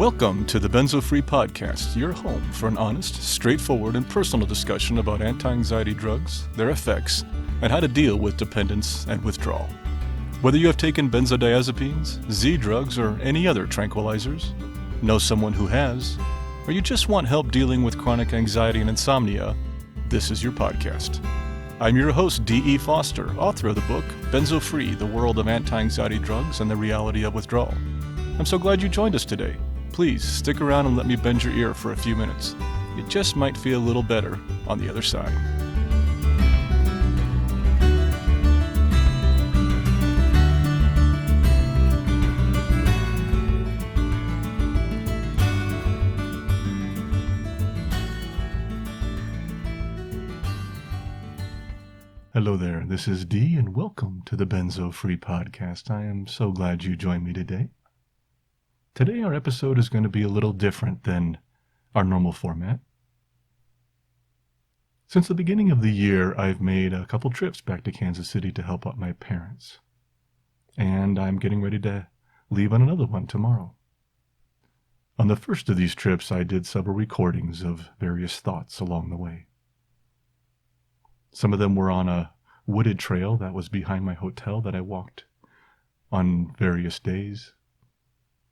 Welcome to the Benzo Free Podcast, your home for an honest, straightforward, and personal discussion about anti-anxiety drugs, their effects, and how to deal with dependence and withdrawal. Whether you have taken benzodiazepines, Z drugs, or any other tranquilizers, know someone who has, or you just want help dealing with chronic anxiety and insomnia, this is your podcast. I'm your host, D.E. Foster, author of the book, Benzo Free, The World of Anti-Anxiety Drugs and the Reality of Withdrawal. I'm so glad you joined us today. Please stick around and let me bend your ear for a few minutes. It just might feel a little better on the other side. Hello there, this is Dee, and welcome to the Benzo Free Podcast. I am so glad you joined me today. Today our episode is going to be a little different than our normal format. Since the beginning of the year, I've made a couple trips back to Kansas City to help out my parents. And I'm getting ready to leave on another one tomorrow. On the first of these trips, I did several recordings of various thoughts along the way. Some of them were on a wooded trail that was behind my hotel that I walked on various days.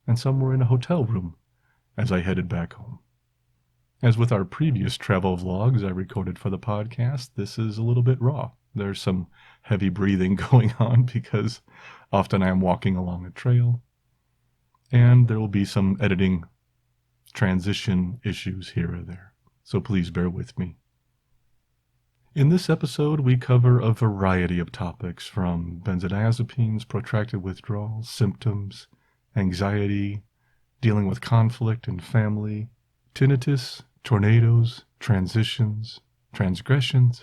And some were in a hotel room as I headed back home. As with our previous travel vlogs I recorded for the podcast, this is a little bit raw. There's some heavy breathing going on because often I am walking along a trail, and there will be some editing transition issues here or there. So please bear with me. In this episode, we cover a variety of topics from benzodiazepines, protracted withdrawal, symptoms, anxiety, dealing with conflict and family, tinnitus, tornadoes, transitions, transgressions,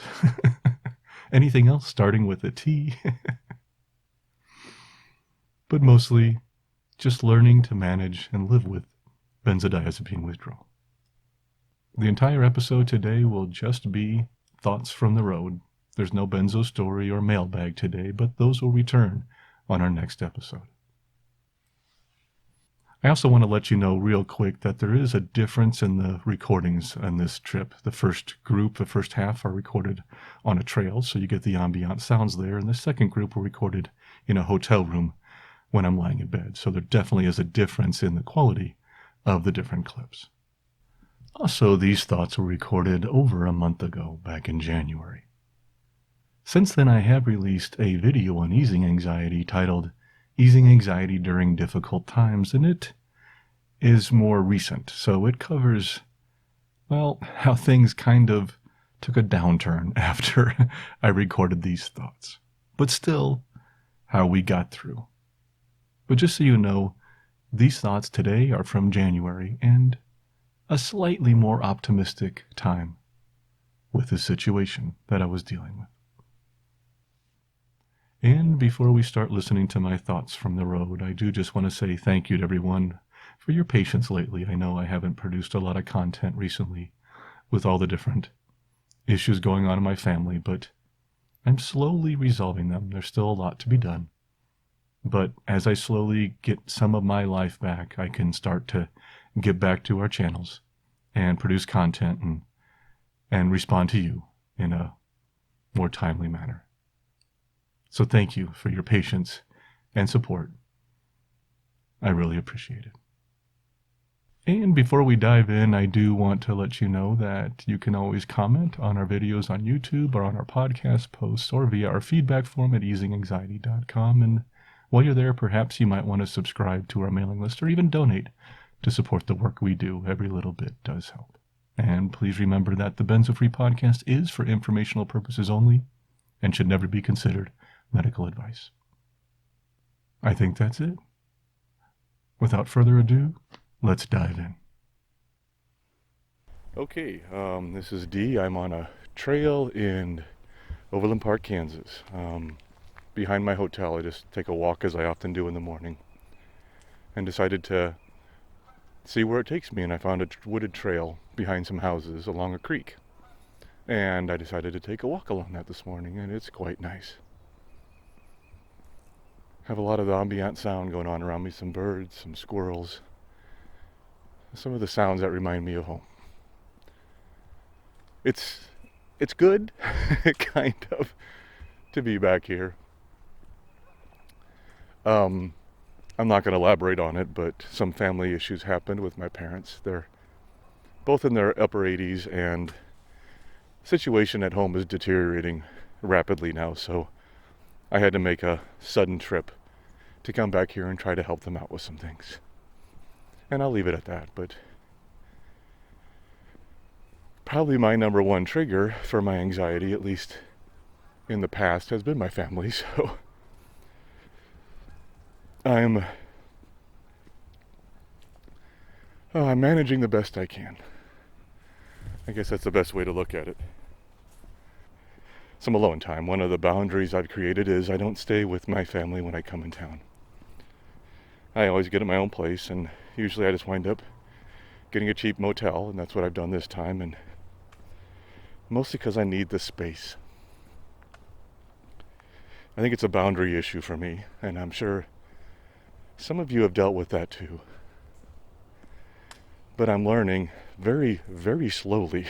anything else starting with a T. But mostly just learning to manage and live with benzodiazepine withdrawal. The entire episode today will just be thoughts from the road. There's no Benzo story or mailbag today, but those will return on our next episode. I also want to let you know real quick that there is a difference in the recordings on this trip. The first group, the first half, are recorded on a trail, so you get the ambient sounds there, and the second group were recorded in a hotel room when I'm lying in bed. So there definitely is a difference in the quality of the different clips. Also, these thoughts were recorded over a month ago, back in January. Since then, I have released a video on easing anxiety titled Easing Anxiety During Difficult Times, and it is more recent, so it covers, well, how things kind of took a downturn after I recorded these thoughts, but still, how we got through. But just so you know, these thoughts today are from January, and a slightly more optimistic time with the situation that I was dealing with. And before we start listening to my thoughts from the road, I do just want to say thank you to everyone for your patience lately. I know I haven't produced a lot of content recently with all the different issues going on in my family, but I'm slowly resolving them. There's still a lot to be done. But as I slowly get some of my life back, I can start to get back to our channels and produce content and respond to you in a more timely manner. So thank you for your patience and support. I really appreciate it. And before we dive in, I do want to let you know that you can always comment on our videos on YouTube or on our podcast posts or via our feedback form at easinganxiety.com. And while you're there, perhaps you might want to subscribe to our mailing list or even donate to support the work we do. Every little bit does help. And please remember that the Benzo Free Podcast is for informational purposes only and should never be considered medical advice. I think that's it. Without further ado, let's dive in. Okay, this is Dee. I'm on a trail in Overland Park, Kansas. Behind my hotel, I just take a walk as I often do in the morning and decided to see where it takes me, and I found a wooded trail behind some houses along a creek. And I decided to take a walk along that this morning, and it's quite nice. Have a lot of the ambient sound going on around me, some birds, some squirrels, some of the sounds that remind me of home. It's good, kind of, to be back here. I'm not going to elaborate on it, but some family issues happened with my parents. They're both in their upper 80s, and the situation at home is deteriorating rapidly now, so I had to make a sudden trip to come back here and try to help them out with some things. And I'll leave it at that, but probably my number one trigger for my anxiety, at least in the past, has been my family, so I'm managing the best I can. I guess that's the best way to look at it. Some alone time. One of the boundaries I've created is I don't stay with my family when I come in town. I always get at my own place, and usually I just wind up getting a cheap motel, and that's what I've done this time, and mostly because I need the space. I think it's a boundary issue for me, and I'm sure some of you have dealt with that too. But I'm learning very, very slowly.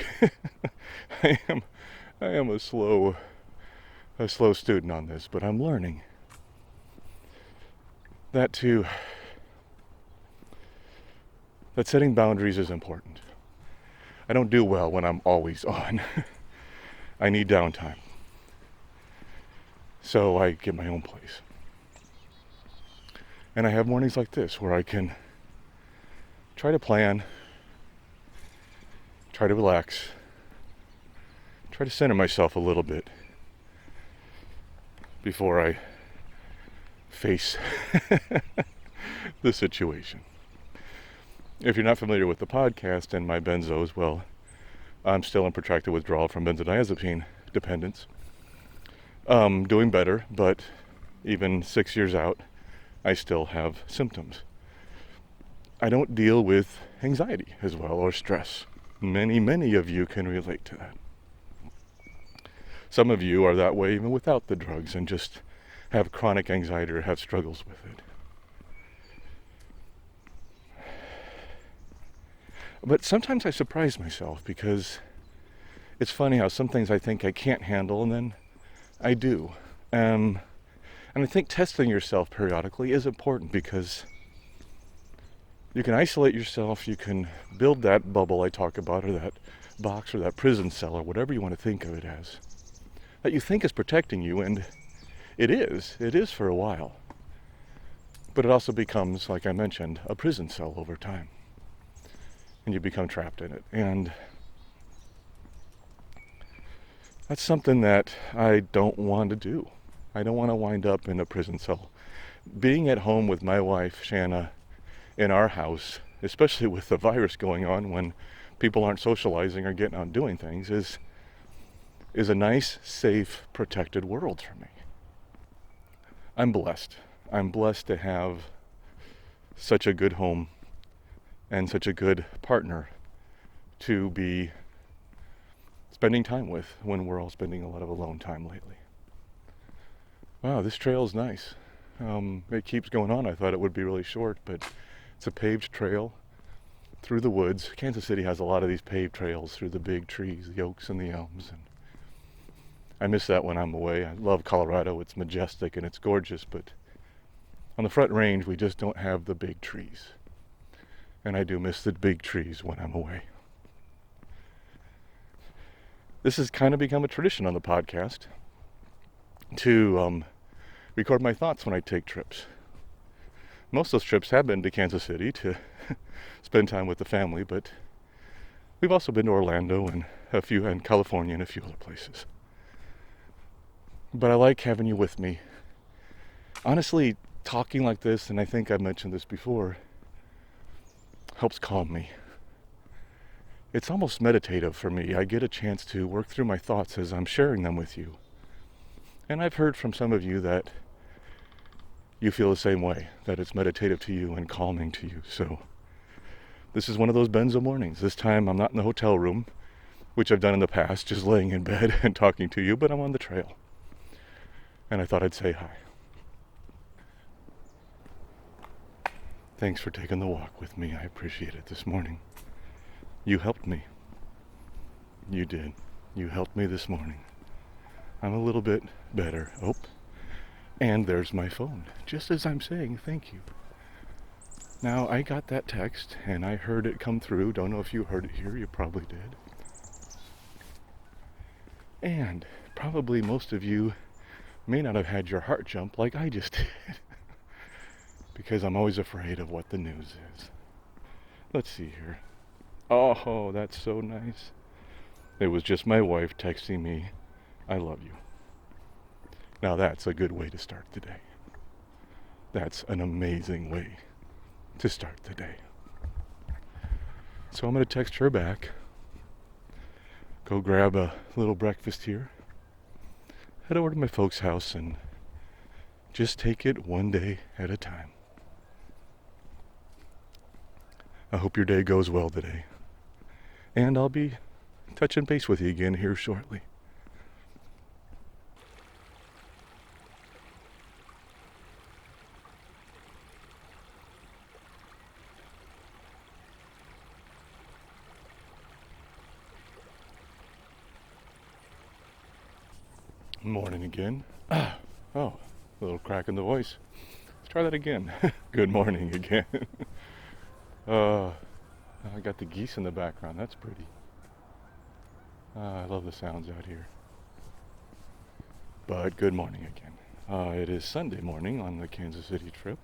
I am a slow student on this, but I'm learning that setting boundaries is important. I don't do well when I'm always on. I need downtime. So I get my own place. And I have mornings like this where I can try to plan, try to relax, try to center myself a little bit before I face the situation. If you're not familiar with the podcast and my Benzos, well, I'm still in protracted withdrawal from benzodiazepine dependence. Doing better, but even 6 years out, I still have symptoms. I don't deal with anxiety as well, or stress. Many of you can relate to that. Some of you are that way even without the drugs and just have chronic anxiety or have struggles with it. But sometimes I surprise myself because it's funny how some things I think I can't handle and then I do. And I think testing yourself periodically is important because you can isolate yourself, you can build that bubble I talk about, or that box, or that prison cell, or whatever you want to think of it as, that you think is protecting you, and it is for a while. But it also becomes, like I mentioned, a prison cell over time. And you become trapped in it. And that's something that I don't want to do. I don't want to wind up in a prison cell. Being at home with my wife, Shanna, in our house, especially with the virus going on when people aren't socializing or getting out and doing things, is a nice, safe, protected world for me. I'm blessed. I'm blessed to have such a good home and such a good partner to be spending time with when we're all spending a lot of alone time lately. Wow, this trail is nice. It keeps going on. I thought it would be really short, but it's a paved trail through the woods. Kansas City has a lot of these paved trails through the big trees, the oaks and the elms. And I miss that when I'm away. I love Colorado. It's majestic and it's gorgeous, but on the Front Range, we just don't have the big trees. And I do miss the big trees when I'm away. This has kind of become a tradition on the podcast to record my thoughts when I take trips. Most of those trips have been to Kansas City to spend time with the family, but we've also been to Orlando and California and a few other places. But I like having you with me. Honestly, talking like this, and I think I've mentioned this before, helps calm me. It's almost meditative for me. I get a chance to work through my thoughts as I'm sharing them with you. And I've heard from some of you that you feel the same way, that it's meditative to you and calming to you. So this is one of those Benzo mornings. This time I'm not in the hotel room, which I've done in the past, just laying in bed and talking to you, but I'm on the trail. And I thought I'd say hi. Thanks for taking the walk with me. I appreciate it this morning. You helped me. You did. You helped me this morning. I'm a little bit better. Oh, and there's my phone, just as I'm saying thank you. Now, I got that text, and I heard it come through. Don't know if you heard it here. You probably did. And probably most of you may not have had your heart jump like I just did. Because I'm always afraid of what the news is. Let's see here. Oh, that's so nice. It was just my wife texting me, I love you. Now that's a good way to start the day. That's an amazing way to start the day. So I'm going to text her back. Go grab a little breakfast here. Head over to my folks' house and just take it one day at a time. I hope your day goes well today. And I'll be touching base with you again here shortly. Morning again. Oh, a little crack in the voice. Let's try that again. Good morning again. I got the geese in the background. That's pretty. I love the sounds out here. But good morning again. It is Sunday morning on the Kansas City trip.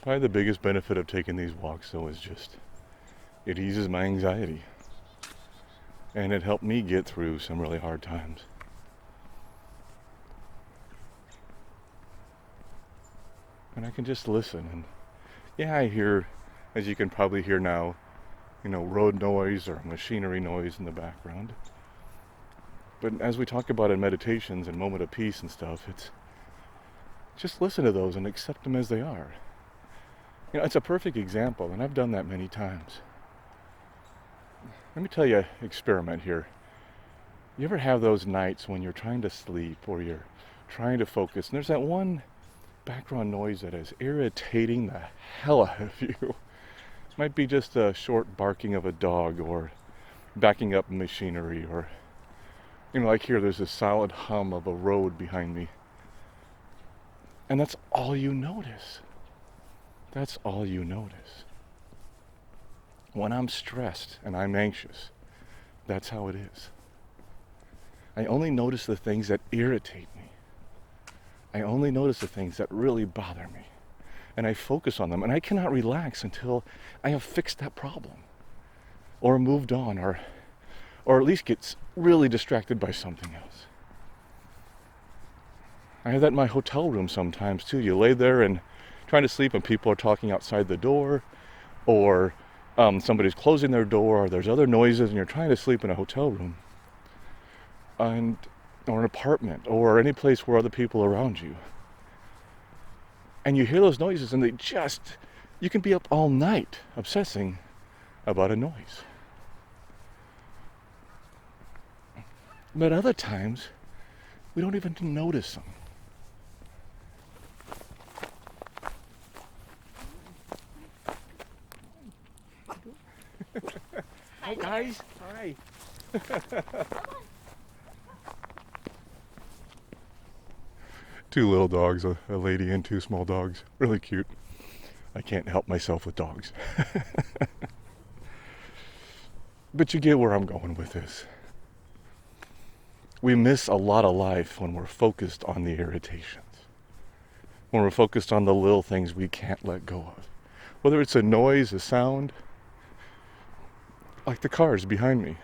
Probably the biggest benefit of taking these walks, though, is just it eases my anxiety. And it helped me get through some really hard times. And I can just listen. And yeah, I hear, as you can probably hear now, road noise or machinery noise in the background. But as we talk about in meditations and moment of peace and stuff, it's just listen to those and accept them as they are. It's a perfect example, and I've done that many times. Let me tell you an experiment here. You ever have those nights when you're trying to sleep or you're trying to focus, and there's that one background noise that is irritating the hell out of you? It might be just a short barking of a dog or backing up machinery, or, like here, there's a solid hum of a road behind me. And that's all you notice. That's all you notice. When I'm stressed and I'm anxious, that's how it is. I only notice the things that irritate me. I only notice the things that really bother me. And I focus on them. And I cannot relax until I have fixed that problem. Or moved on. Or at least get really distracted by something else. I have that in my hotel room sometimes too. You lay there and trying to sleep and people are talking outside the door. Or somebody's closing their door, or there's other noises, and you're trying to sleep in a hotel room, or an apartment, or any place where other people are around you. And you hear those noises, and you can be up all night obsessing about a noise. But other times, we don't even notice them. Hi guys. Hi. Two little dogs, a lady and two small dogs. Really cute. I can't help myself with dogs. But you get where I'm going with this. We miss a lot of life when we're focused on the irritations. When we're focused on the little things we can't let go of. Whether it's a noise, a sound, like the cars behind me.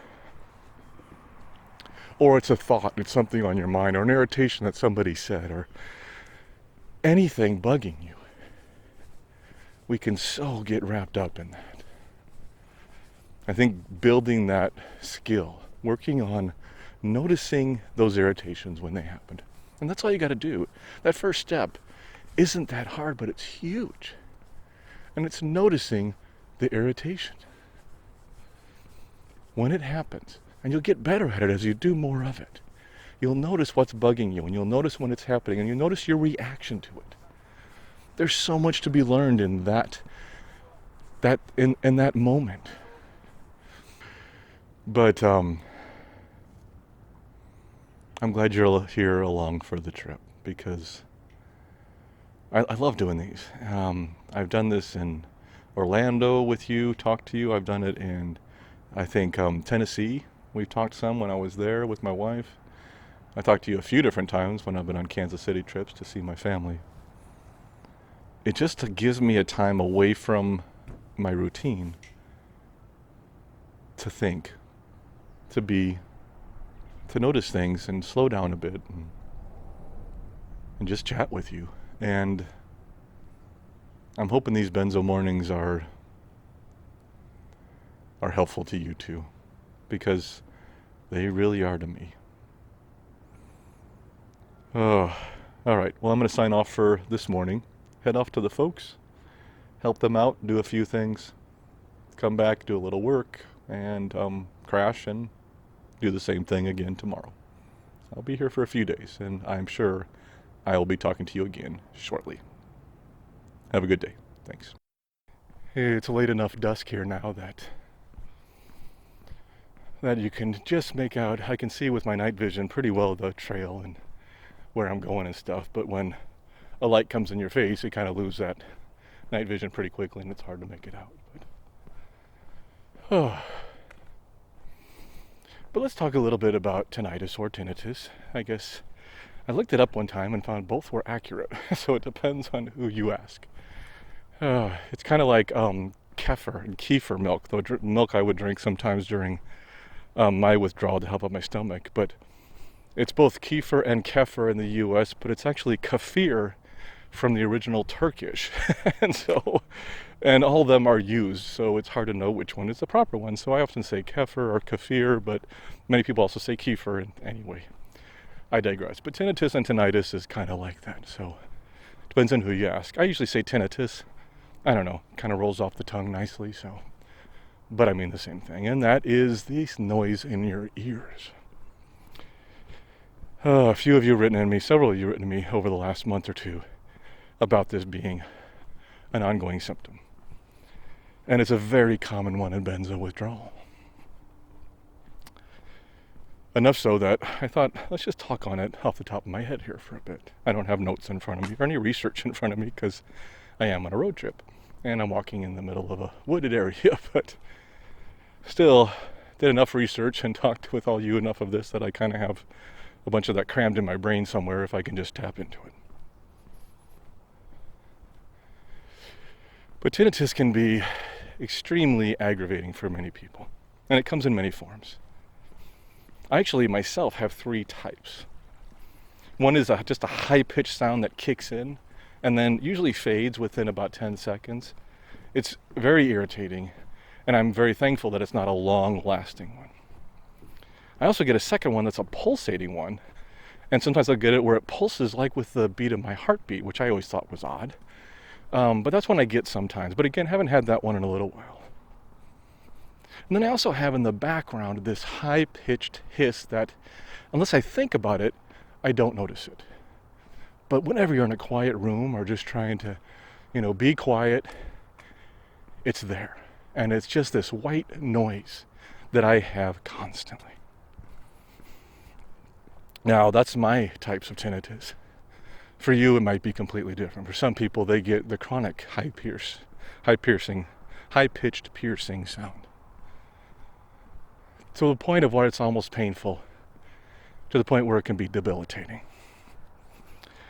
Or it's a thought, it's something on your mind, or an irritation that somebody said, or anything bugging you. We can so get wrapped up in that. I think building that skill, working on noticing those irritations when they happen. And that's all you got to do. That first step isn't that hard, but it's huge. And it's noticing the irritation. When it happens, and you'll get better at it as you do more of it, you'll notice what's bugging you, and you'll notice when it's happening, and you'll notice your reaction to it. there's so much to be learned in that in that moment. But I'm glad you're here along for the trip, because I love doing these. I've done this in Orlando with you, talked to you. I've done it in, I think, Tennessee. We've talked some when I was there with my wife. I talked to you a few different times when I've been on Kansas City trips to see my family. It just gives me a time away from my routine to think, to be, to notice things and slow down a bit and just chat with you. And I'm hoping these Benzo mornings are helpful to you too, because they really are to me. Oh, all right. Well, I'm going to sign off for this morning. Head off to the folks, help them out, do a few things, come back, do a little work, and crash and do the same thing again tomorrow. I'll be here for a few days, and I'm sure I will be talking to you again shortly. Have a good day. Thanks. Hey, it's late enough dusk here now that you can just make out, I can see with my night vision pretty well the trail and where I'm going and stuff, but when a light comes in your face, you kind of lose that night vision pretty quickly, and it's hard to make it out. But let's talk a little bit about tinnitus or tinnitus. I guess I looked it up one time and found both were accurate, so it depends on who you ask. It's kind of like kefir and kefir milk, the milk I would drink sometimes during my withdrawal to help out my stomach, but it's both kefir and kefir in the US, but it's actually kefir from the original Turkish. and all of them are used, so it's hard to know which one is the proper one. So I often say kefir or kefir, but many people also say kefir. And anyway, I digress. But tinnitus and tinnitus is kind of like that, so it depends on who you ask. I usually say tinnitus. I don't know, kind of rolls off the tongue nicely, so. But I mean the same thing, and that is this noise in your ears. A few of you have written to me, several of you have written to me over the last month or two about this being an ongoing symptom. And it's a very common one in benzo withdrawal. Enough so that I thought, let's just talk on it off the top of my head here for a bit. I don't have notes in front of me or any research in front of me because I am on a road trip and I'm walking in the middle of a wooded area, but still did enough research and talked with all you enough of this that I kind of have a bunch of that crammed in my brain somewhere if I can just tap into it. But tinnitus can be extremely aggravating for many people, and it comes in many forms. I actually myself have 3 types. One is just a high-pitched sound that kicks in and then usually fades within about 10 seconds. It's very irritating, and I'm very thankful that it's not a long-lasting one. I also get a second one that's a pulsating one, and sometimes I'll get it where it pulses like with the beat of my heartbeat, which I always thought was odd. But that's one I get sometimes. But again, haven't had that one in a little while. And then I also have in the background this high-pitched hiss that, unless I think about it, I don't notice it. But whenever you're in a quiet room or just trying to, be quiet, it's there. And it's just this white noise that I have constantly. Now, that's my types of tinnitus. For you, it might be completely different. For some people, they get the chronic high-pitched piercing sound. To the point of where it's almost painful, to the point where it can be debilitating.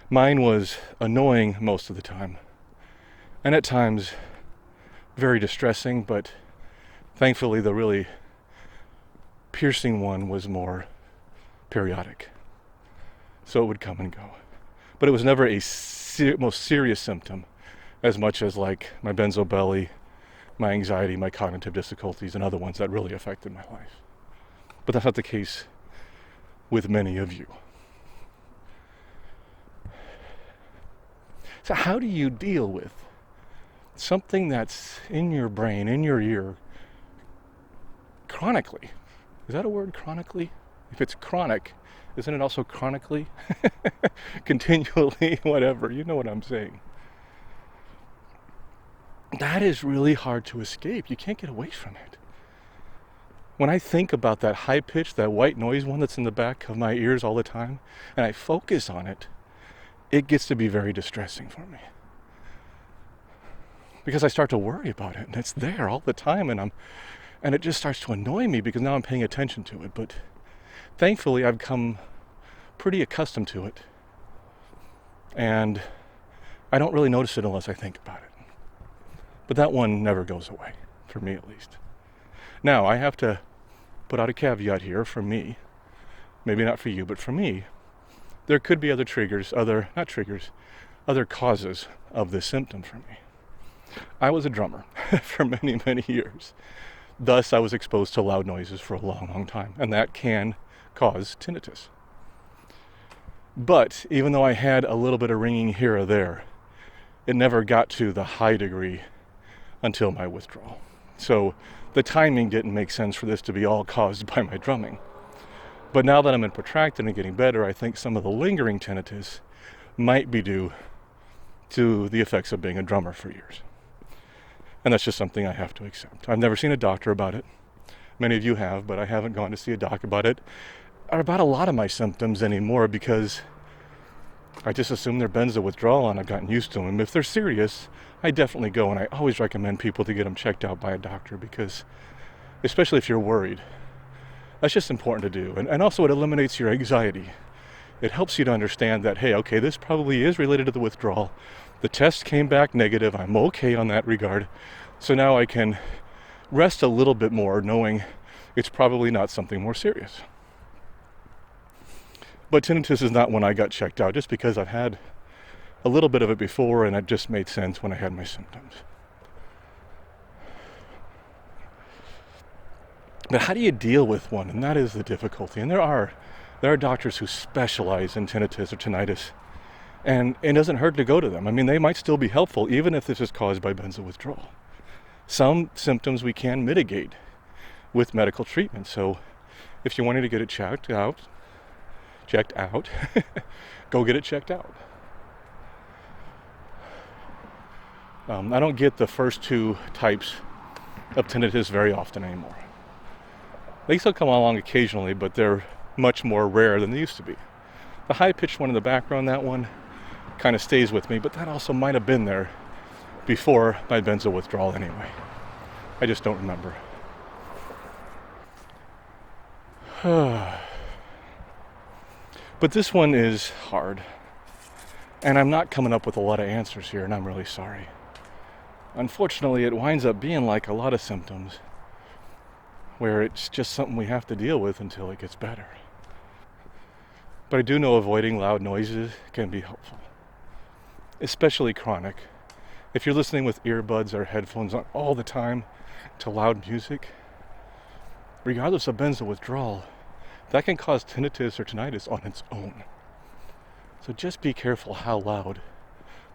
Mine was annoying most of the time, and at times very distressing, but thankfully the really piercing one was more periodic. So it would come and go. But it was never a most serious symptom, as much as like my benzo belly, my anxiety, my cognitive difficulties, and other ones that really affected my life. But that's not the case with many of you. So how do you deal with something that's in your brain, in your ear, chronically? Is that a word, chronically? If it's chronic, isn't it also chronically? Continually, whatever, you know what I'm saying. that is really hard to escape. You can't get away from it. When I think about that high pitch, that white noise one that's in the back of my ears all the time, and I focus on it, it gets to be very distressing for me. Because I start to worry about it, and it's there all the time, and it just starts to annoy me because now I'm paying attention to it. But thankfully, I've come pretty accustomed to it, and I don't really notice it unless I think about it. But that one never goes away, for me at least. Now, I have to put out a caveat here for me, maybe not for you, but for me, there could be other other causes of this symptom for me. I was a drummer for many, many years. Thus, I was exposed to loud noises for a long, long time, and that can cause tinnitus. But even though I had a little bit of ringing here or there, it never got to the high degree until my withdrawal. So the timing didn't make sense for this to be all caused by my drumming. But now that I'm in protracted and getting better, I think some of the lingering tinnitus might be due to the effects of being a drummer for years. And that's just something I have to accept. I've never seen a doctor about it. Many of you have, but I haven't gone to see a doc about it, or about a lot of my symptoms anymore, because I just assume they're benzo withdrawal and I've gotten used to them. If they're serious, I definitely go, and I always recommend people to get them checked out by a doctor, because especially if you're worried, that's just important to do. And also it eliminates your anxiety. It helps you to understand that, hey, okay, this probably is related to the withdrawal. The test came back negative. I'm okay on that regard. So now I can rest a little bit more knowing it's probably not something more serious. But tinnitus is not one I got checked out, just because I've had a little bit of it before, and it just made sense when I had my symptoms. But how do you deal with one? And that is the difficulty. And there are doctors who specialize in tinnitus or tinnitus, and it doesn't hurt to go to them. I mean, they might still be helpful, even if this is caused by benzo withdrawal. Some symptoms we can mitigate with medical treatment. So if you're wanting to get it checked out, go get it checked out. I don't get the first two types of tinnitus very often anymore. They still come along occasionally, but they're much more rare than they used to be. The high-pitched one in the background, that one kind of stays with me, but that also might have been there before my benzo withdrawal anyway. I just don't remember. But this one is hard, and I'm not coming up with a lot of answers here, and I'm really sorry. Unfortunately, it winds up being like a lot of symptoms, where it's just something we have to deal with until it gets better. But I do know avoiding loud noises can be helpful, especially chronic. If you're listening with earbuds or headphones on all the time to loud music, regardless of benzo withdrawal, that can cause tinnitus or tinnitus on its own. So just be careful how loud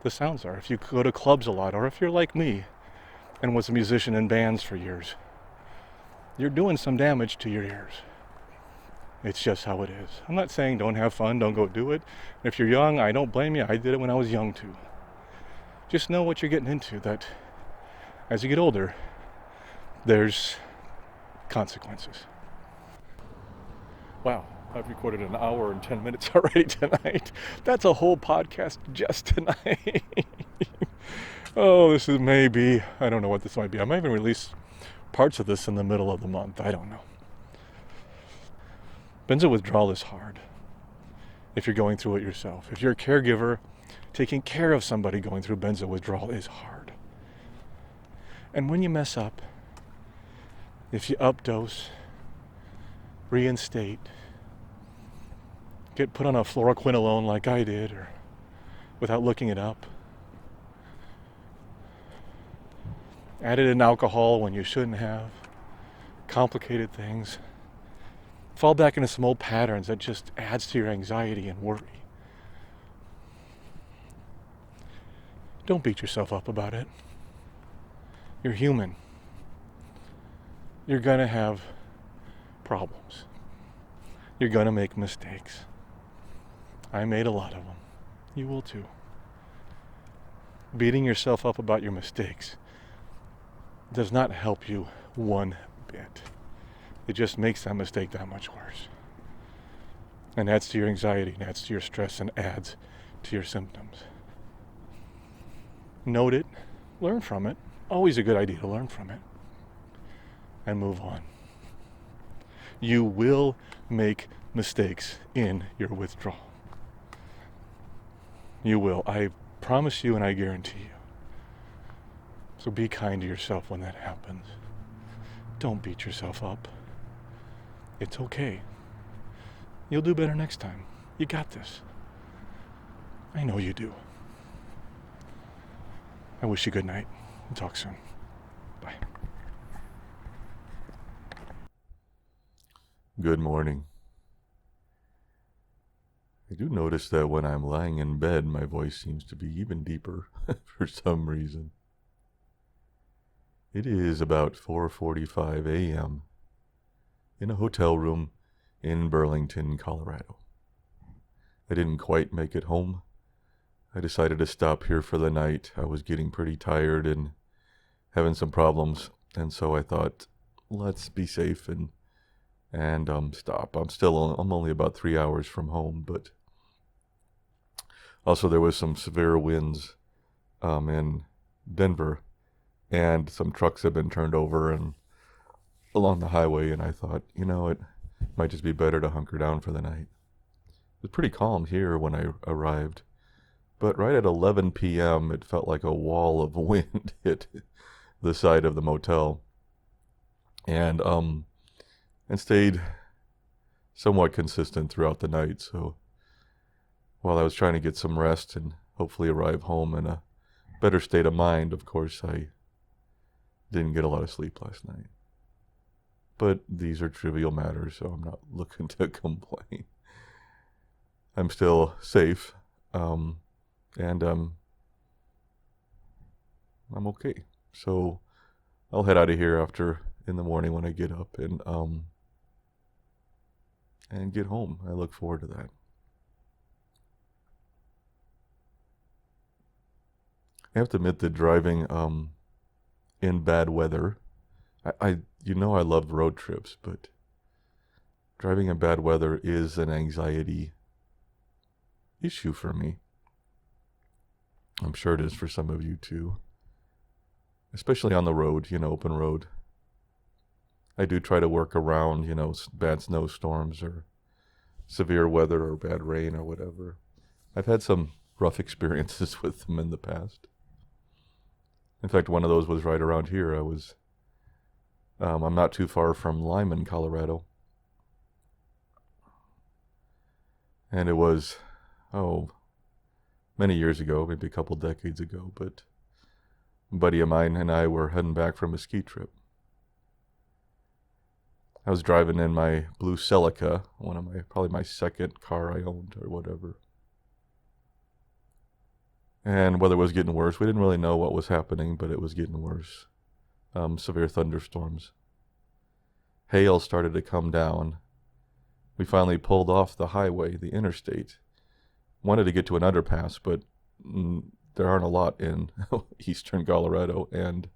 the sounds are. If you go to clubs a lot, or if you're like me and was a musician in bands for years, you're doing some damage to your ears. It's just how it is. I'm not saying don't have fun, don't go do it. If you're young, I don't blame you. I did it when I was young too. Just know what you're getting into, that as you get older, there's consequences. Wow, I've recorded an hour and 10 minutes already tonight. That's a whole podcast just tonight. Oh, this is maybe, I don't know what this might be. I might even release parts of this in the middle of the month. I don't know. Benzo withdrawal is hard if you're going through it yourself. If you're a caregiver, taking care of somebody going through benzo withdrawal is hard. And when you mess up, if you updose, reinstate, get put on a fluoroquinolone like I did, or without looking it up, added in alcohol when you shouldn't have, complicated things, fall back into some old patterns that just adds to your anxiety and worry. Don't beat yourself up about it. You're human. You're gonna have problems. You're gonna make mistakes. I made a lot of them. You will too. Beating yourself up about your mistakes does not help you one bit. It just makes that mistake that much worse. And adds to your anxiety, and adds to your stress, and adds to your symptoms. Note it, learn from it. Always a good idea to learn from it. And move on. You will make mistakes in your withdrawal. You will. I promise you and I guarantee you. So be kind to yourself when that happens. Don't beat yourself up. It's okay. You'll do better next time. You got this. I know you do. I wish you good night. We'll talk soon. Bye. Good morning. I do notice that when I'm lying in bed, my voice seems to be even deeper for some reason. It is about 4:45 a.m. in a hotel room in Burlington, Colorado. I didn't quite make it home. I decided to stop here for the night. I was getting pretty tired and having some problems, and so I thought, let's be safe and stop. I'm only about 3 hours from home, but also there was some severe winds in Denver, and some trucks have been turned over and along the highway, and I thought, it might just be better to hunker down for the night. It was pretty calm here when I arrived, but right at 11 p.m. it felt like a wall of wind hit the side of the motel, and stayed somewhat consistent throughout the night. So while I was trying to get some rest and hopefully arrive home in a better state of mind, of course, I didn't get a lot of sleep last night. But these are trivial matters, so I'm not looking to complain. I'm still safe, and I'm okay. So I'll head out of here in the morning when I get up and get home. I look forward to that. I have to admit that driving in bad weather, I love road trips, but driving in bad weather is an anxiety issue for me. I'm sure it is for some of you too, especially on the road, open road. I do try to work around, bad snowstorms or severe weather or bad rain or whatever. I've had some rough experiences with them in the past. In fact, one of those was right around here. I'm not too far from Lyman, Colorado. And it was, many years ago, maybe a couple decades ago, but a buddy of mine and I were heading back from a ski trip. I was driving in my blue Celica, probably my second car I owned or whatever. And weather was getting worse. We didn't really know what was happening, but it was getting worse. Severe thunderstorms. Hail started to come down. We finally pulled off the highway, the interstate. Wanted to get to an underpass, but there aren't a lot in eastern Colorado, and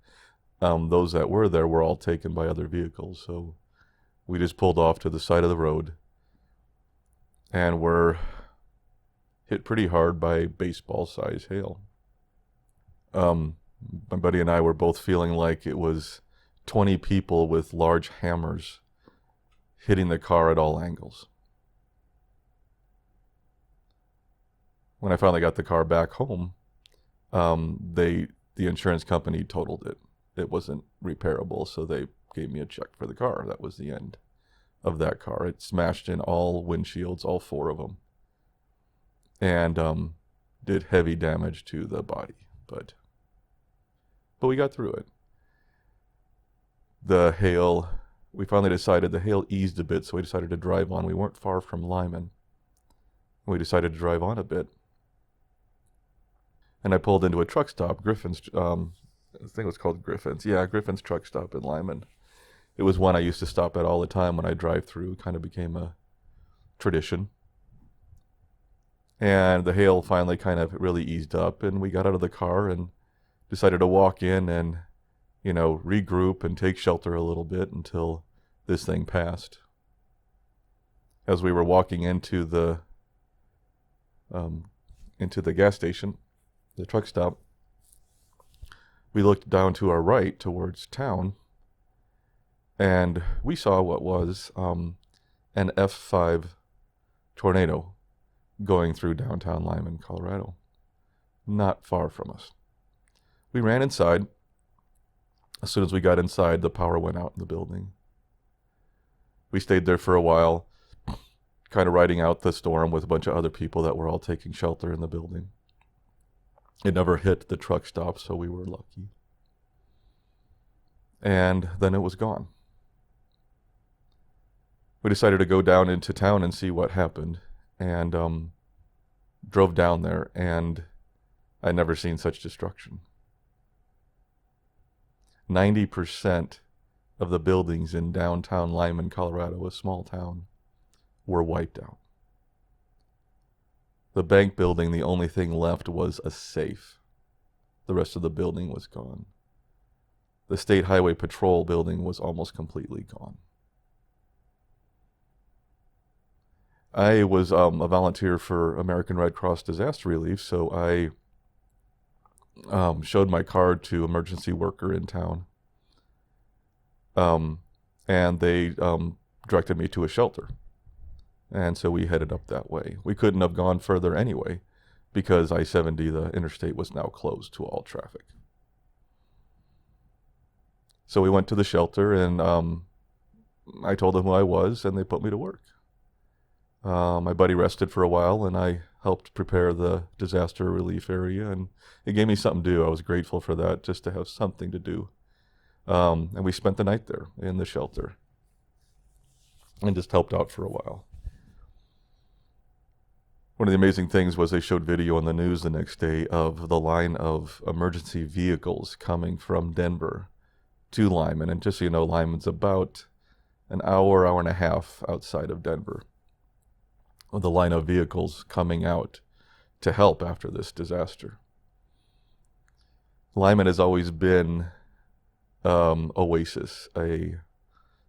those that were there were all taken by other vehicles. So we just pulled off to the side of the road and were hit pretty hard by baseball-size hail. My buddy and I were both feeling like it was 20 people with large hammers hitting the car at all angles. When I finally got the car back home, the insurance company totaled it. It wasn't repairable, so they gave me a check for the car. That was the end of that car. It smashed in all windshields, all four of them, and did heavy damage to the body. But we got through it. The hail, we finally decided the hail eased a bit, so we decided to drive on. We weren't far from Lyman. We decided to drive on a bit. And I pulled into a truck stop, Griffin's, I think it was called Griffin's. Yeah, Griffin's truck stop in Lyman. It was one I used to stop at all the time when I drive through. It kind of became a tradition. And the hail finally kind of really eased up, and we got out of the car and decided to walk in and, regroup and take shelter a little bit until this thing passed. As we were walking into the gas station, the truck stop, we looked down to our right towards town, and we saw what was an F5 tornado going through downtown Lyman, Colorado, not far from us. We ran inside. As soon as we got inside, the power went out in the building. We stayed there for a while, kind of riding out the storm with a bunch of other people that were all taking shelter in the building. It never hit the truck stop, so we were lucky. And then it was gone. We decided to go down into town and see what happened, and drove down there, and I'd never seen such destruction. 90% of the buildings in downtown Lyman, Colorado, a small town, were wiped out. The bank building, the only thing left was a safe. The rest of the building was gone. The State Highway Patrol building was almost completely gone. I was a volunteer for American Red Cross Disaster Relief, so I showed my card to emergency worker in town, and they directed me to a shelter, and so we headed up that way. We couldn't have gone further anyway, because I-70, the interstate, was now closed to all traffic. So we went to the shelter, and I told them who I was, and they put me to work. My buddy rested for a while, and I helped prepare the disaster relief area, and it gave me something to do. I was grateful for that, just to have something to do. And we spent the night there in the shelter and just helped out for a while. One of the amazing things was they showed video on the news the next day of the line of emergency vehicles coming from Denver to Lyman. And just so you know, Lyman's about an hour and a half outside of Denver. The line of vehicles coming out to help after this disaster. Lyman has always been oasis, a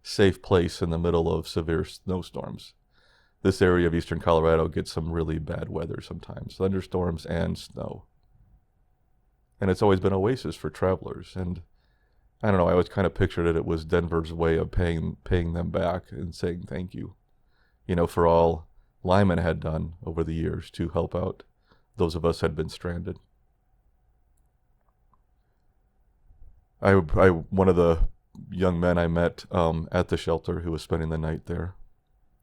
safe place in the middle of severe snowstorms. This area of eastern Colorado gets some really bad weather sometimes, thunderstorms and snow. And it's always been an oasis for travelers. And I don't know, I always kind of pictured it was Denver's way of paying them back and saying thank you, for all Lyman had done over the years to help out those of us who had been stranded. One of the young men I met at the shelter who was spending the night there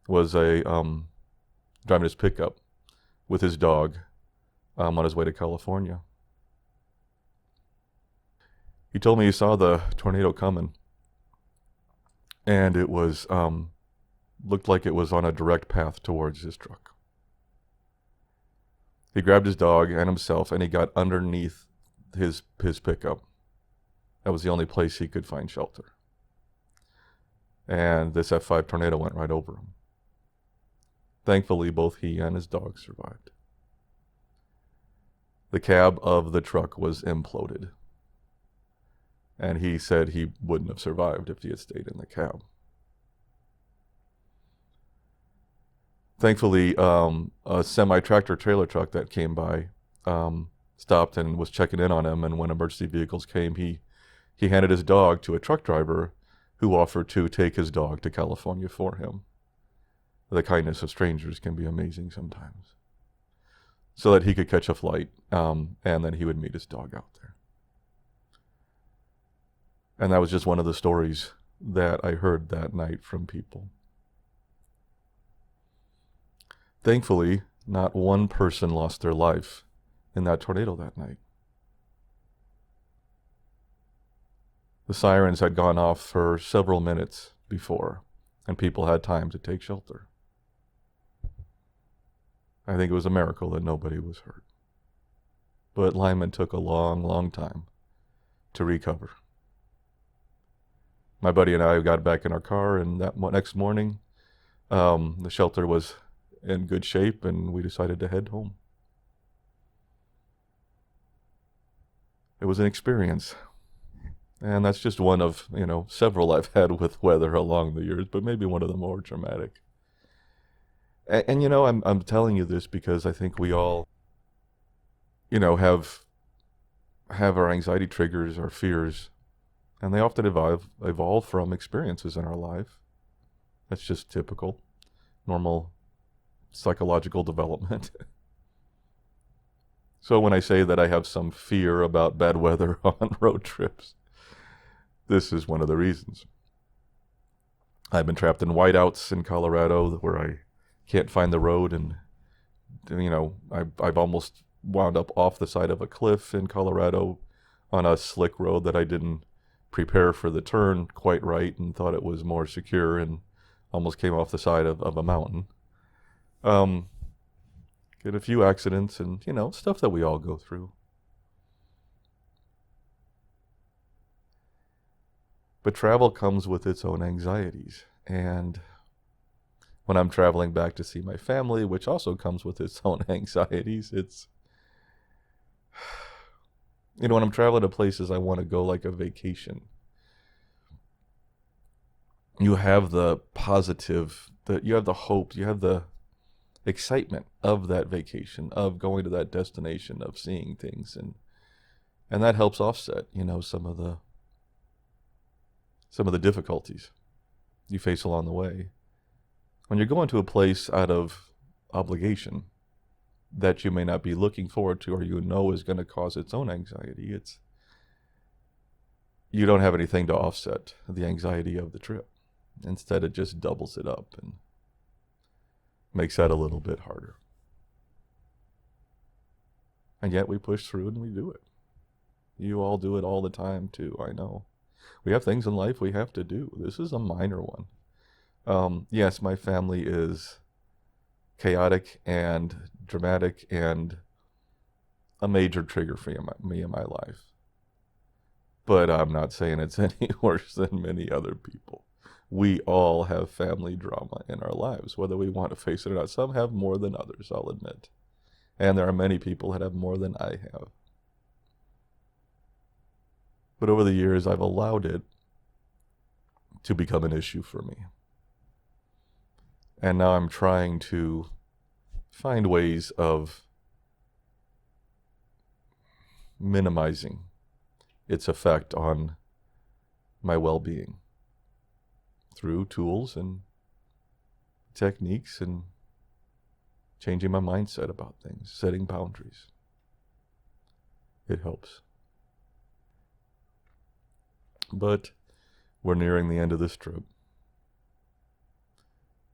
was driving his pickup with his dog on his way to California. He told me he saw the tornado coming, and it was looked like it was on a direct path towards his truck. He grabbed his dog and himself, and he got underneath his pickup. That was the only place he could find shelter. And this F5 tornado went right over him. Thankfully, both he and his dog survived. The cab of the truck was imploded, and he said he wouldn't have survived if he had stayed in the cab. Thankfully, a semi-tractor trailer truck that came by stopped and was checking in on him, and when emergency vehicles came, he handed his dog to a truck driver who offered to take his dog to California for him. The kindness of strangers can be amazing sometimes. So that he could catch a flight, and then he would meet his dog out there. And that was just one of the stories that I heard that night from people. Thankfully, not one person lost their life in that tornado that night. The sirens had gone off for several minutes before, and people had time to take shelter. I think it was a miracle that nobody was hurt. But Lyman took a long, long time to recover. My buddy and I got back in our car, and that next morning, the shelter was in good shape, and we decided to head home. It was an experience. And that's just one of, several I've had with weather along the years, but maybe one of the more dramatic. And I'm telling you this because I think we all, have our anxiety triggers, our fears, and they often evolve from experiences in our life. That's just typical, normal psychological development. So when I say that I have some fear about bad weather on road trips, this is one of the reasons. I've been trapped in whiteouts in Colorado where I can't find the road, and I've almost wound up off the side of a cliff in Colorado on a slick road that I didn't prepare for the turn quite right and thought it was more secure, and almost came off the side of a mountain. Get a few accidents and, stuff that we all go through. But travel comes with its own anxieties. And when I'm traveling back to see my family, which also comes with its own anxieties, when I'm traveling to places I want to go like a vacation, you have the positive, you have the hope, you have the excitement of that vacation, of going to that destination, of seeing things, and that helps offset, some of the difficulties you face along the way. When you're going to a place out of obligation that you may not be looking forward to, or is going to cause its own anxiety, you don't have anything to offset the anxiety of the trip. Instead, it just doubles it up and makes that a little bit harder. And yet we push through and we do it. You all do it all the time too, I know. We have things in life we have to do. This is a minor one. Yes, my family is chaotic and dramatic and a major trigger for me in my life. But I'm not saying it's any worse than many other people. We all have family drama in our lives, whether we want to face it or not. Some have more than others, I'll admit. And there are many people that have more than I have. But over the years, I've allowed it to become an issue for me. And now I'm trying to find ways of minimizing its effect on my well-being through tools and techniques and changing my mindset about things, setting boundaries. It helps. But we're nearing the end of this trip.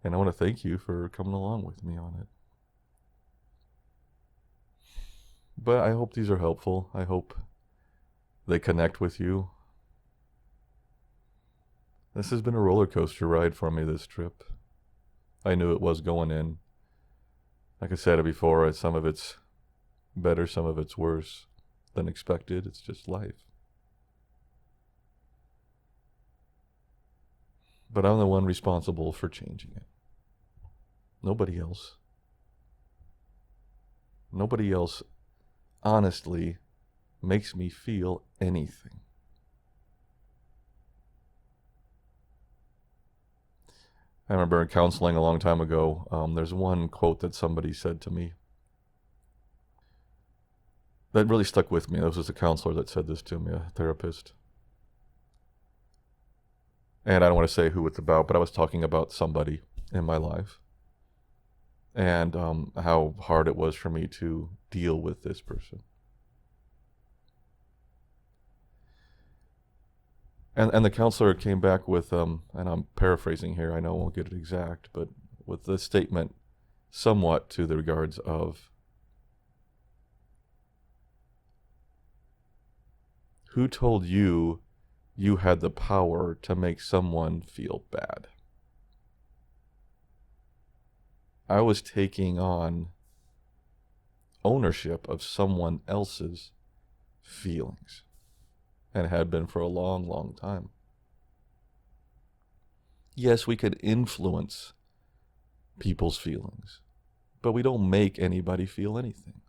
And I want to thank you for coming along with me on it. But I hope these are helpful. I hope they connect with you. This has been a roller coaster ride for me, this trip. I knew it was going in. Like I said it before, some of it's better, some of it's worse than expected. It's just life. But I'm the one responsible for changing it. Nobody else. Nobody else honestly makes me feel anything. I remember in counseling a long time ago, there's one quote that somebody said to me that really stuck with me. This was a counselor that said this to me, a therapist. And I don't want to say who it's about, but I was talking about somebody in my life and how hard it was for me to deal with this person. And the counselor came back with, and I'm paraphrasing here, I know I won't get it exact, but with the statement somewhat to the regards of, who told you you had the power to make someone feel bad? I was taking on ownership of someone else's feelings, and had been for a long, long time. Yes, we could influence people's feelings, but we don't make anybody feel anything.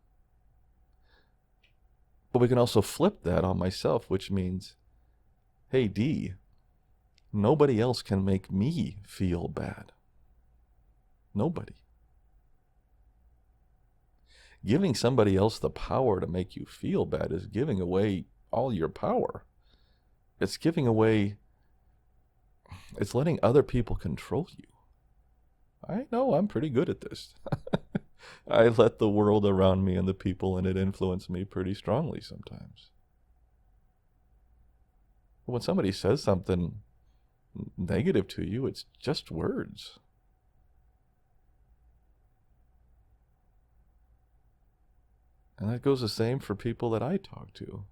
But we can also flip that on myself, which means hey, D, nobody else can make me feel bad. Nobody. Giving somebody else the power to make you feel bad is giving away all your power. It's giving away, it's letting other people control you. I know I'm pretty good at this. I let the world around me and the people in it influence me pretty strongly sometimes. But when somebody says something negative to you, it's just words. And that goes the same for people that I talk to.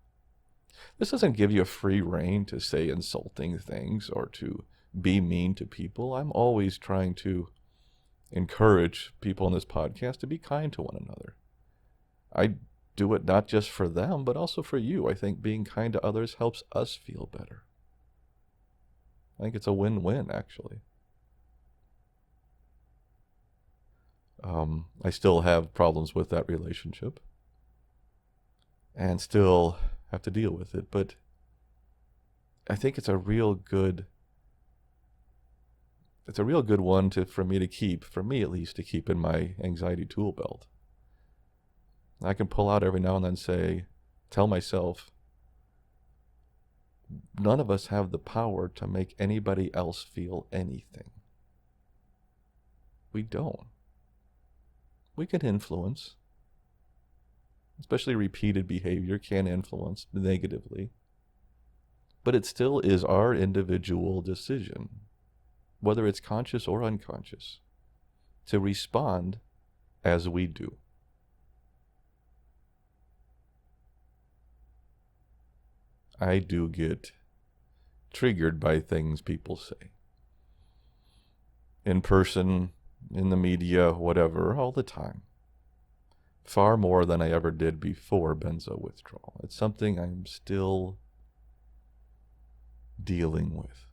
This doesn't give you a free rein to say insulting things or to be mean to people. I'm always trying to encourage people on this podcast to be kind to one another. I do it not just for them, but also for you. I think being kind to others helps us feel better. I think it's a win-win, actually. I still have problems with that relationship and still have to deal with it, but I think it's a real good one for me to keep, for me at least, to keep in my anxiety tool belt. I can pull out every now and then tell myself, none of us have the power to make anybody else feel anything. We don't. We can influence. Especially repeated behavior can influence negatively. But it still is our individual decision, whether it's conscious or unconscious, to respond as we do. I do get triggered by things people say. In person, in the media, whatever, all the time. Far more than I ever did before Benzo withdrawal. It's something I'm still dealing with.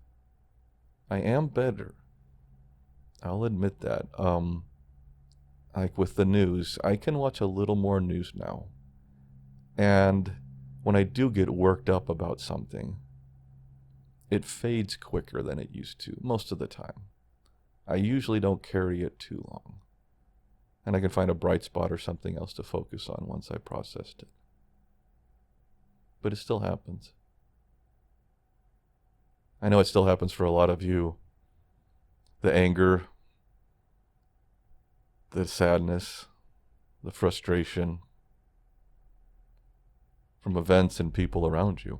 I am better. I'll admit that. Like with the news, I can watch a little more news now. And when I do get worked up about something, it fades quicker than it used to, most of the time. I usually don't carry it too long. And I can find a bright spot or something else to focus on once I processed it. But it still happens. I know it still happens for a lot of you. The anger, the sadness, the frustration from events and people around you.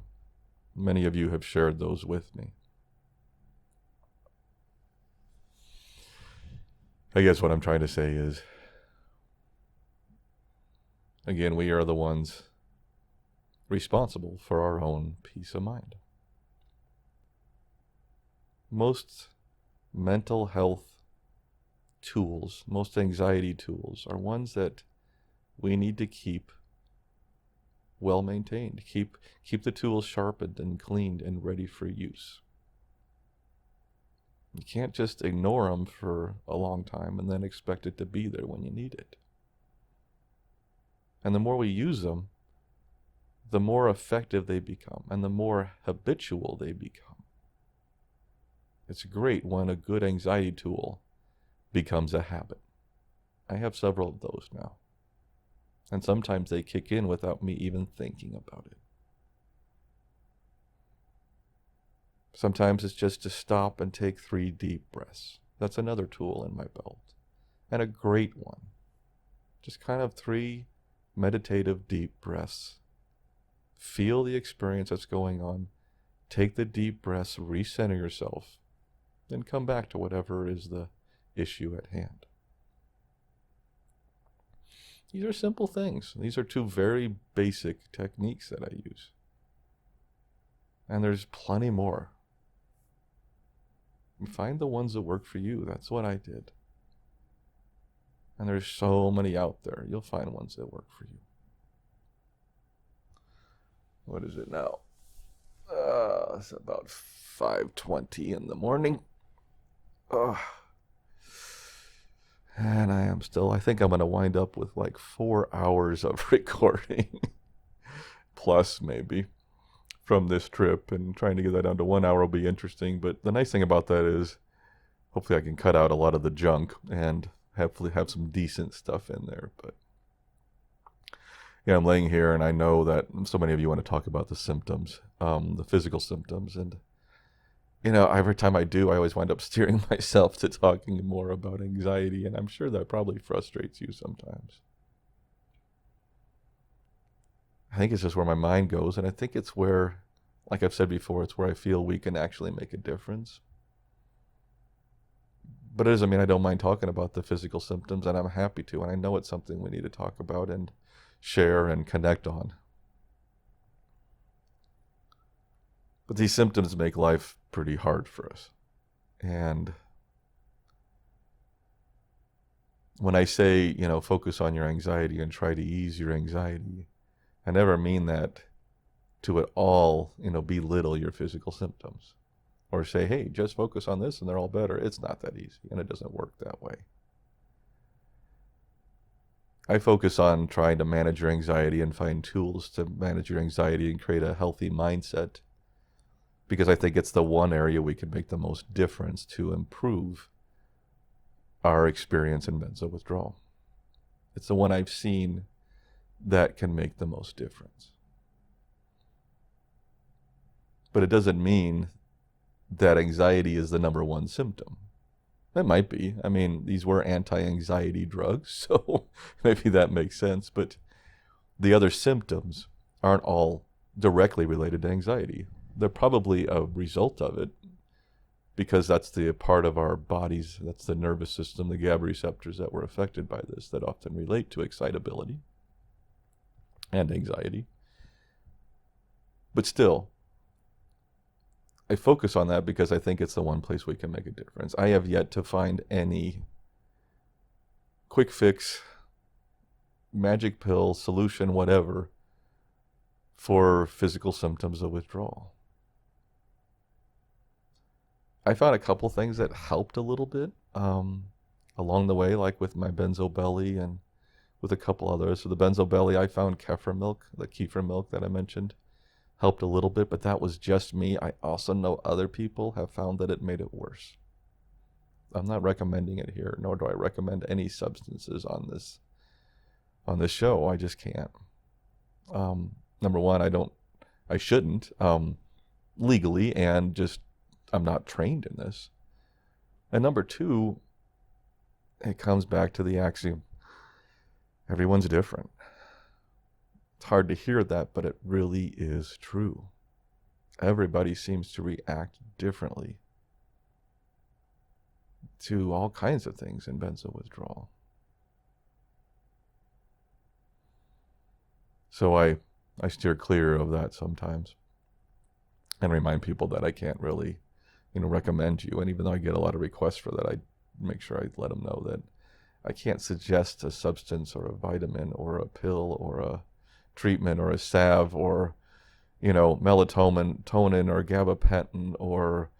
Many of you have shared those with me. I guess what I'm trying to say is, again, we are the ones responsible for our own peace of mind. Most mental health tools, most anxiety tools, are ones that we need to keep well maintained. Keep the tools sharpened and cleaned and ready for use. You can't just ignore them for a long time and then expect it to be there when you need it. And the more we use them, the more effective they become and the more habitual they become. It's great when a good anxiety tool becomes a habit. I have several of those now. And sometimes they kick in without me even thinking about it. Sometimes it's just to stop and take 3 deep breaths. That's another tool in my belt. And a great one. Just kind of 3 meditative deep breaths. Feel the experience that's going on. Take the deep breaths, recenter yourself, then come back to whatever is the issue at hand. These are simple things. These are 2 very basic techniques that I use. And there's plenty more. Find the ones that work for you. That's what I did. And there's so many out there. You'll find ones that work for you. What is it now? It's about 5:20 in the morning. And I think I'm going to wind up with like 4 hours of recording. Plus, maybe. from this trip, and trying to get that down to 1 hour will be interesting. But the nice thing about that is hopefully I can cut out a lot of the junk and hopefully have some decent stuff in there. But yeah, I'm laying here and I know that so many of you want to talk about the symptoms, the physical symptoms. And, every time I do, I always wind up steering myself to talking more about anxiety. And I'm sure that probably frustrates you sometimes. I think it's just where my mind goes. And I think it's where, like I've said before, it's where I feel we can actually make a difference. But it doesn't mean I don't mind talking about the physical symptoms, and I'm happy to. And I know it's something we need to talk about and share and connect on. But these symptoms make life pretty hard for us. And when I say, focus on your anxiety and try to ease your anxiety, I never mean that to at all, belittle your physical symptoms. Or say, hey, just focus on this and they're all better. It's not that easy, and it doesn't work that way. I focus on trying to manage your anxiety and find tools to manage your anxiety and create a healthy mindset, because I think it's the one area we can make the most difference to improve our experience in benzo withdrawal. It's the one I've seen that can make the most difference. But it doesn't mean that anxiety is the number one symptom. It might be. I mean, these were anti-anxiety drugs, so maybe that makes sense. But the other symptoms aren't all directly related to anxiety. They're probably a result of it, because that's the part of our bodies, that's the nervous system, the GABA receptors that were affected by this, that often relate to excitability and anxiety. But still, I focus on that because I think it's the one place we can make a difference. I have yet to find any quick fix, magic pill, solution, whatever, for physical symptoms of withdrawal. I found a couple things that helped a little bit along the way, like with my benzo belly and with a couple others. So the benzo belly, I found kefir milk, the kefir milk that I mentioned, helped a little bit, but that was just me. I also know other people have found that it made it worse. I'm not recommending it here, nor do I recommend any substances on this show. I just can't. Number one, I shouldn't, legally, and just I'm not trained in this. And number two, it comes back to the axiom, everyone's different. It's hard to hear that, but it really is true. Everybody seems to react differently to all kinds of things in benzo withdrawal. So I steer clear of that sometimes and remind people that I can't really, recommend you. And even though I get a lot of requests for that, I make sure I let them know that I can't suggest a substance or a vitamin or a pill or a treatment or a salve or, melatonin or gabapentin or,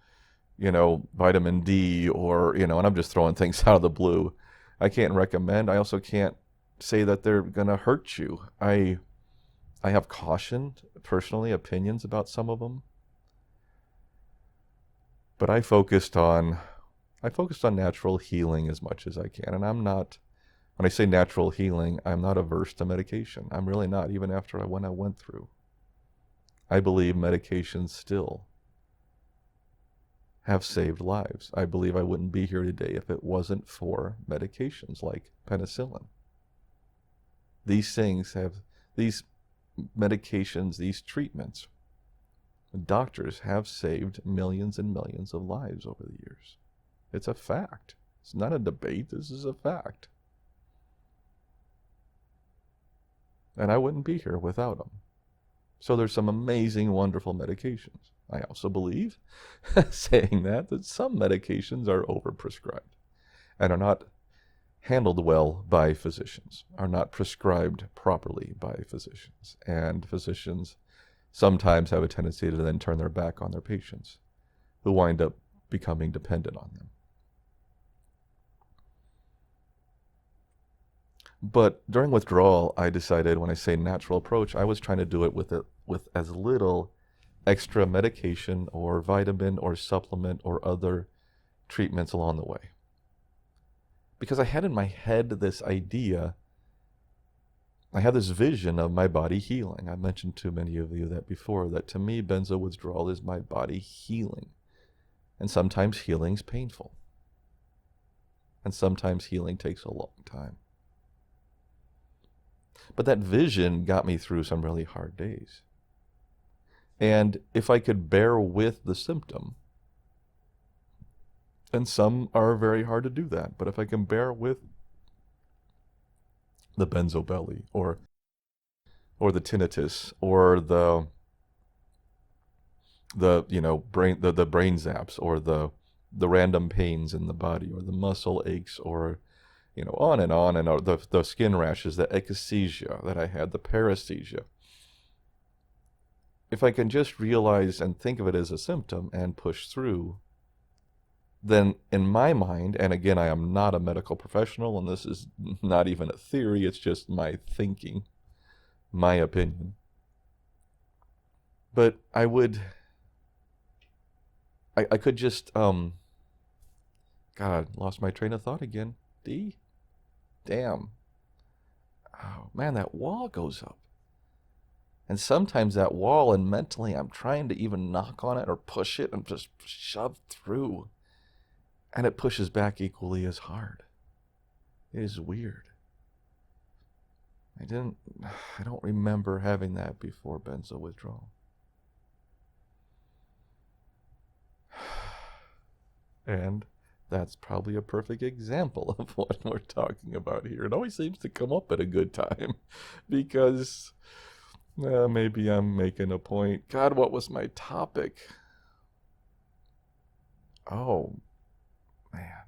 vitamin D or, and I'm just throwing things out of the blue. I can't recommend. I also can't say that they're going to hurt you. I have cautioned, personally, opinions about some of them. But I focused on natural healing as much as I can. And I'm not, when I say natural healing, I'm not averse to medication. I'm really not, even after what I went through. I believe medications still have saved lives. I believe I wouldn't be here today if it wasn't for medications like penicillin. These medications, these treatments, doctors have saved millions and millions of lives over the years. It's a fact. It's not a debate. This is a fact. And I wouldn't be here without them. So there's some amazing, wonderful medications. I also believe, saying that some medications are overprescribed and are not handled well by physicians, are not prescribed properly by physicians. And physicians sometimes have a tendency to then turn their back on their patients, who wind up becoming dependent on them. But during withdrawal, I decided, when I say natural approach, I was trying to do it with as little extra medication or vitamin or supplement or other treatments along the way. Because I had in my head this idea, I had this vision of my body healing. I mentioned to many of you that before, that to me, benzo withdrawal is my body healing. And sometimes healing's painful. And sometimes healing takes a long time. But that vision got me through some really hard days. And if I could bear with the symptom, and some are very hard to do that, but if I can bear with the benzo belly, or the tinnitus, or the brain zaps, or the random pains in the body, or the muscle aches, or on, and or the skin rashes, the ectasia that I had, the paresthesia. If I can just realize and think of it as a symptom and push through, then in my mind, and again, I am not a medical professional, and this is not even a theory, it's just my thinking, my opinion. But I could just, God, lost my train of thought again. Damn. Oh, man, that wall goes up. And sometimes that wall, and mentally I'm trying to even knock on it or push it and just shove through. And it pushes back equally as hard. It is weird. I don't remember having that before benzo withdrawal. And that's probably a perfect example of what we're talking about here. It always seems to come up at a good time because maybe I'm making a point. God, what was my topic? Oh, man.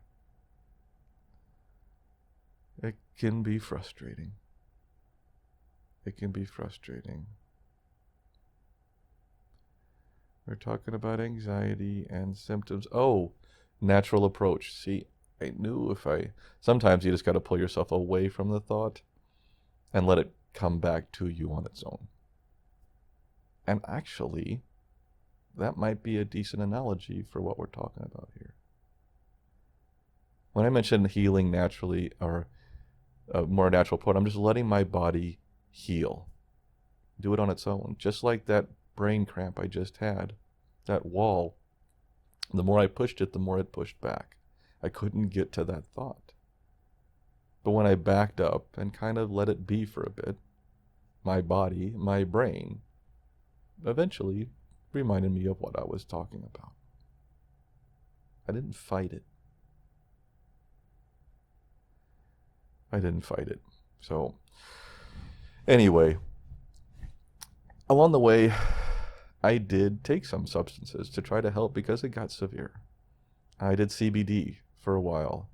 It can be frustrating. It can be frustrating. We're talking about anxiety and symptoms. Oh, natural approach. See, I knew sometimes you just got to pull yourself away from the thought and let it come back to you on its own. And actually, that might be a decent analogy for what we're talking about here. When I mention healing naturally, or a more natural approach, I'm just letting my body heal. Do it on its own. Just like that brain cramp I just had, that wall, the more I pushed it, the more it pushed back. I couldn't get to that thought. But when I backed up and kind of let it be for a bit, my body, my brain, eventually reminded me of what I was talking about. I didn't fight it. So, anyway, along the way, I did take some substances to try to help because it got severe. I did CBD for a while.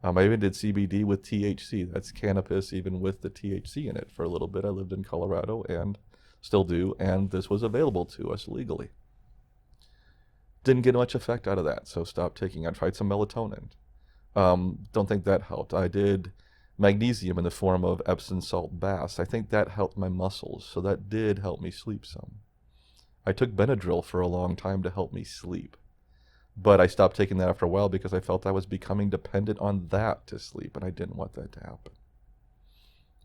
I even did CBD with THC. That's cannabis, even with the THC in it, for a little bit. I lived in Colorado and still do, and this was available to us legally. Didn't get much effect out of that, so stopped taking. I tried some melatonin. Don't think that helped. I did magnesium in the form of Epsom salt baths. I think that helped my muscles, so that did help me sleep some. I took Benadryl for a long time to help me sleep, but I stopped taking that after a while because I felt I was becoming dependent on that to sleep, and I didn't want that to happen.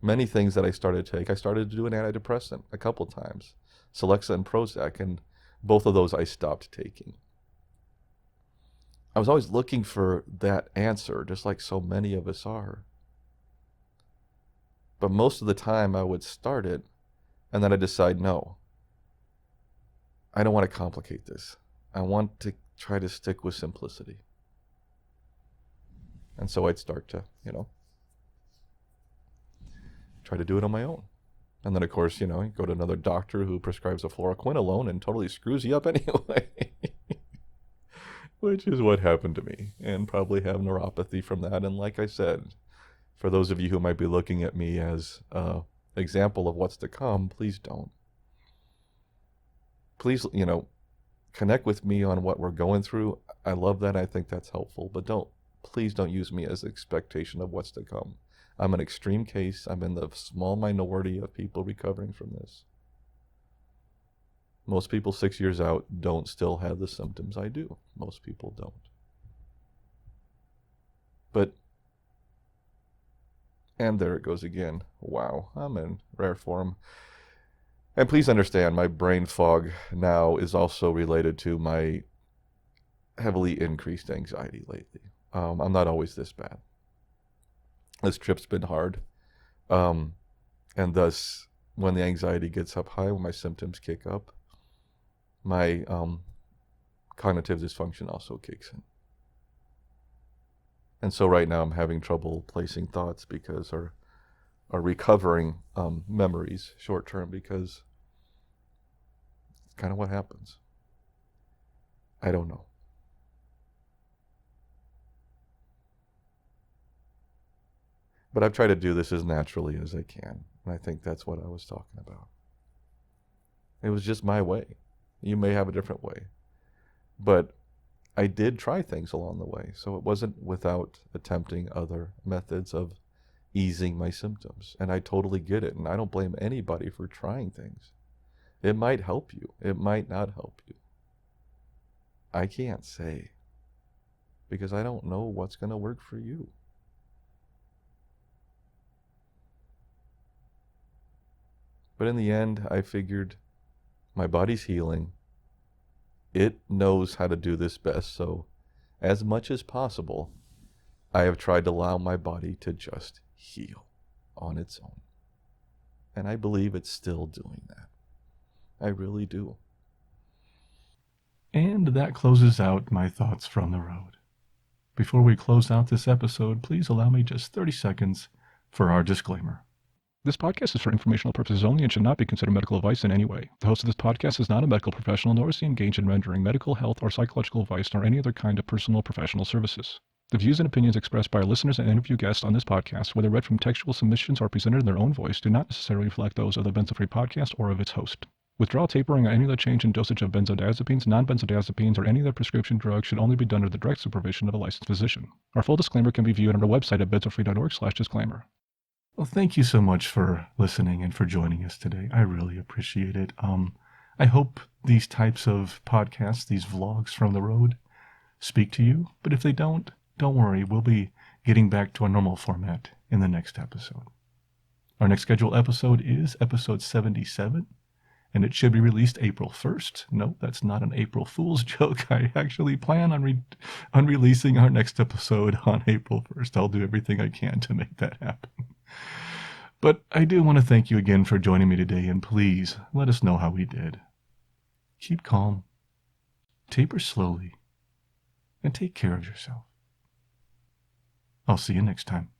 Many things that I started to take, I started to do an antidepressant a couple times, Celexa and Prozac, and both of those I stopped taking. I was always looking for that answer, just like so many of us are. But most of the time I would start it, and then I'd decide, no, I don't want to complicate this. I want to try to stick with simplicity. And so I'd start to, try to do it on my own. And then, of course, you go to another doctor who prescribes a fluoroquinolone and totally screws you up anyway. Which is what happened to me, and probably have neuropathy from that. And like I said, for those of you who might be looking at me as an example of what's to come, please don't. Please, connect with me on what we're going through. I love that. I think that's helpful. But please don't use me as expectation of what's to come. I'm an extreme case. I'm in the small minority of people recovering from this. Most people 6 years out don't still have the symptoms I do. Most people don't. But, and there it goes again. Wow, I'm in rare form. And please understand, my brain fog now is also related to my heavily increased anxiety lately. I'm not always this bad. This trip's been hard. And thus, when the anxiety gets up high, when my symptoms kick up, my cognitive dysfunction also kicks in. And so right now I'm having trouble placing thoughts because, or recovering memories short term, because it's kind of what happens. I don't know. But I've tried to do this as naturally as I can. And I think that's what I was talking about. It was just my way. You may have a different way. But I did try things along the way. So it wasn't without attempting other methods of easing my symptoms. And I totally get it. And I don't blame anybody for trying things. It might help you. It might not help you. I can't say. Because I don't know what's going to work for you. But in the end, I figured my body's healing. It knows how to do this best. So as much as possible, I have tried to allow my body to just heal on its own. And I believe it's still doing that. I really do. And that closes out my thoughts from the road. Before we close out this episode, please allow me just 30 seconds for our disclaimer. This podcast is for informational purposes only and should not be considered medical advice in any way. The host of this podcast is not a medical professional, nor is he engaged in rendering medical, health, or psychological advice, nor any other kind of personal or professional services. The views and opinions expressed by our listeners and interview guests on this podcast, whether read from textual submissions or presented in their own voice, do not necessarily reflect those of the Benzo Free podcast or of its host. Withdrawal, tapering, or any other change in dosage of benzodiazepines, non-benzodiazepines, or any other prescription drug should only be done under the direct supervision of a licensed physician. Our full disclaimer can be viewed on our website at benzofree.org/disclaimer. Well, thank you so much for listening and for joining us today. I really appreciate it. I hope these types of podcasts, these vlogs from the road, speak to you. But if they don't worry. We'll be getting back to our normal format in the next episode. Our next scheduled episode is episode 77, and it should be released April 1st. No, that's not an April Fool's joke. I actually plan on releasing our next episode on April 1st. I'll do everything I can to make that happen. But I do want to thank you again for joining me today, and please let us know how we did. Keep calm, taper slowly, and take care of yourself. I'll see you next time.